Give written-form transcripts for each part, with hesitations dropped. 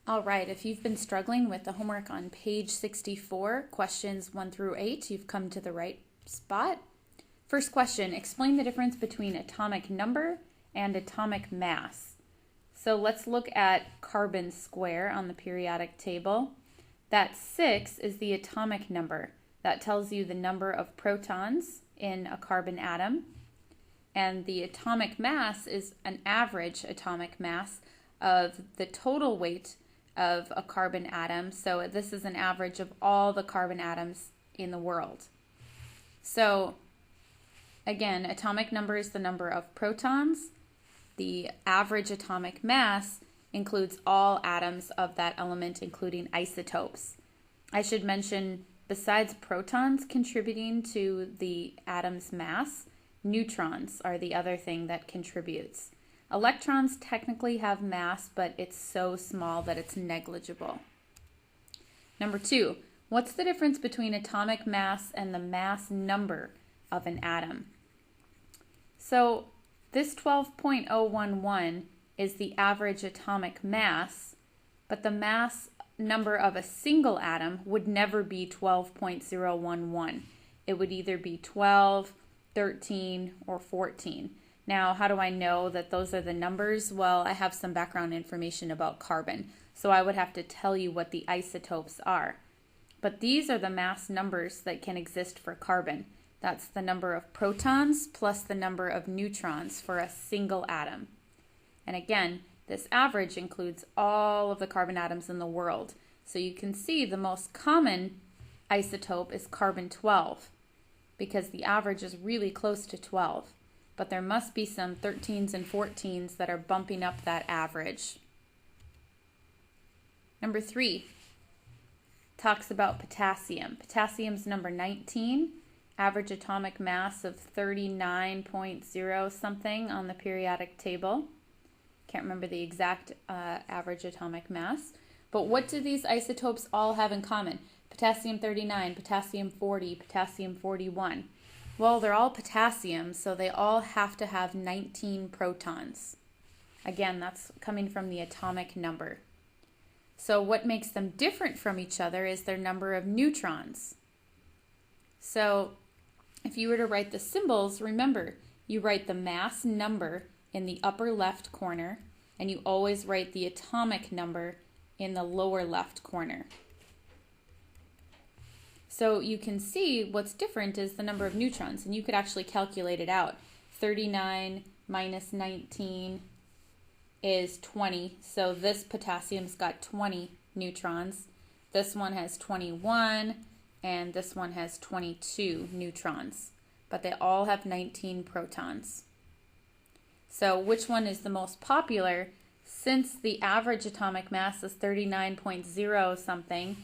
All right, if you've been struggling with the homework on page 64, questions 1 through 8, you've come to the right spot. First question, explain the difference between atomic number and atomic mass. So let's look at carbon square on the periodic table. That 6 is the atomic number. That tells you the number of protons in a carbon atom. And the atomic mass is an average atomic mass of the total weight of a carbon atom. So this is an average of all the carbon atoms in the world. So again, atomic number is the number of protons. The average atomic mass includes all atoms of that element, including isotopes. I should mention, besides protons contributing to the atom's mass, neutrons are the other thing that contributes. Electrons technically have mass, but it's so small that it's negligible. Number 2, what's the difference between atomic mass and the mass number of an atom? So this 12.011 is the average atomic mass, but the mass number of a single atom would never be 12.011. It would either be 12, 13, or 14. Now, how do I know that those are the numbers? Well, I have some background information about carbon, so I would have to tell you what the isotopes are. But these are the mass numbers that can exist for carbon. That's the number of protons plus the number of neutrons for a single atom. And again, this average includes all of the carbon atoms in the world. So you can see the most common isotope is carbon-12 because the average is really close to 12. But there must be some 13s and 14s that are bumping up that average. Number 3 talks about potassium. Potassium's number 19, average atomic mass of 39.0 something on the periodic table. Can't remember the exact average atomic mass. But what do these isotopes all have in common? Potassium 39, potassium 40, potassium 41. Well, they're all potassium, so they all have to have 19 protons. Again, that's coming from the atomic number. So what makes them different from each other is their number of neutrons. So if you were to write the symbols, remember, you write the mass number in the upper left corner, and you always write the atomic number in the lower left corner. So you can see what's different is the number of neutrons, and you could actually calculate it out. 39 minus 19 is 20, so this potassium's got 20 neutrons. This one has 21, and this one has 22 neutrons, but they all have 19 protons. So which one is the most popular? Since the average atomic mass is 39.0 something,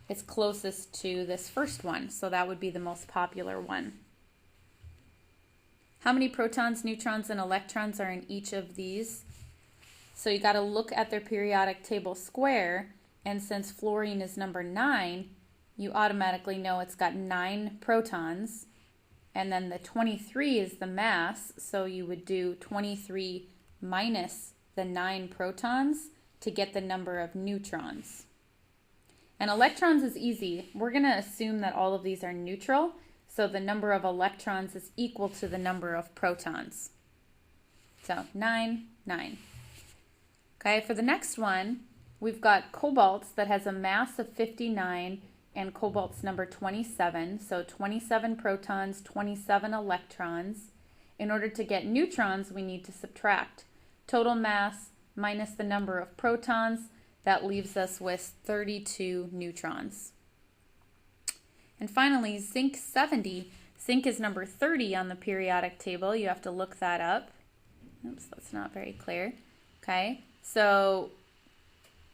it's closest to this first one, so that would be the most popular one. How many protons, neutrons, and electrons are in each of these? So you got to look at their periodic table square, and since fluorine is number 9, you automatically know it's got 9 protons, and then the 23 is the mass, so you would do 23 minus the 9 protons to get the number of neutrons. And electrons is easy. We're going to assume that all of these are neutral, so the number of electrons is equal to the number of protons. So 9, 9. Okay, for the next one, we've got cobalt that has a mass of 59 and cobalt's number 27, so 27 protons, 27 electrons. In order to get neutrons, we need to subtract total mass minus the number of protons. That leaves us with 32 neutrons. And finally, zinc 70. Zinc is number 30 on the periodic table. You have to look that up. Oops, that's not very clear. Okay, so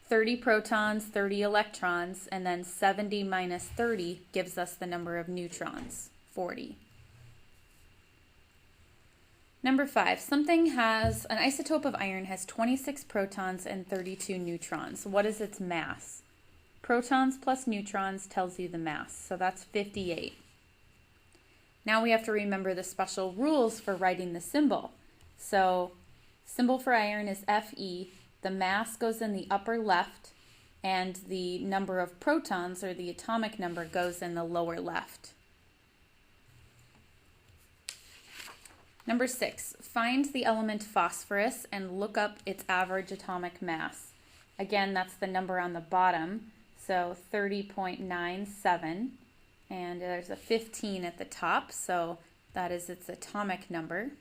30 protons, 30 electrons, and then 70 minus 30 gives us the number of neutrons, 40. Number 5, an isotope of iron has 26 protons and 32 neutrons. What is its mass? Protons plus neutrons tells you the mass, so that's 58. Now we have to remember the special rules for writing the symbol. So symbol for iron is Fe. The mass goes in the upper left, and the number of protons, or the atomic number, goes in the lower left. Number 6, find the element phosphorus and look up its average atomic mass. Again, that's the number on the bottom, so 30.97, and there's a 15 at the top, so that is its atomic number.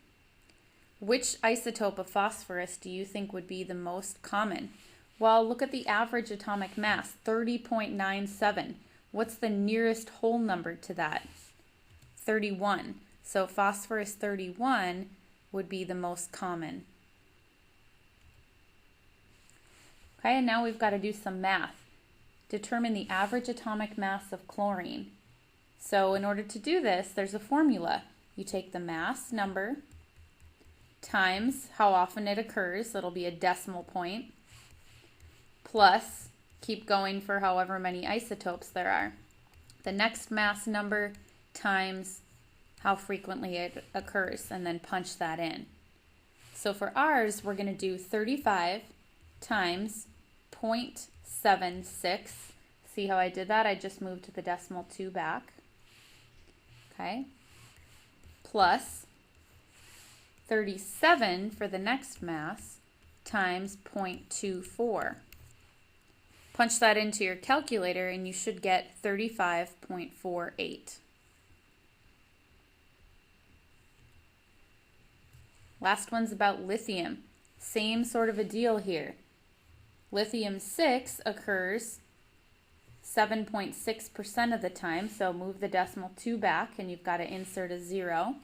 Which isotope of phosphorus do you think would be the most common? Well, look at the average atomic mass, 30.97. What's the nearest whole number to that? 31. So phosphorus 31 would be the most common. Okay, and now we've got to do some math. Determine the average atomic mass of chlorine. So in order to do this, there's a formula. You take the mass number times how often it occurs, that'll be a decimal point, plus, keep going for however many isotopes there are. The next mass number times how frequently it occurs, and then punch that in. So for ours, we're going to do 35 times 0.76. See how I did that? I just moved the decimal 2 back. Okay. Plus 37 for the next mass times 0.24. Punch that into your calculator and you should get 35.48. Last one's about lithium. Same sort of a deal here. Lithium-6 occurs 7.6% of the time, so move the decimal 2 back and you've got to insert a 0.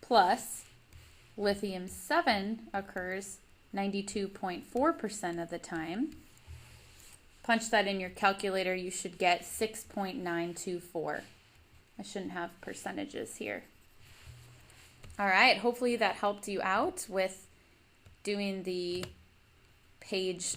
Plus, lithium-7 occurs 92.4% of the time. Punch that in your calculator, you should get 6.924. I shouldn't have percentages here. All right, hopefully that helped you out with doing the page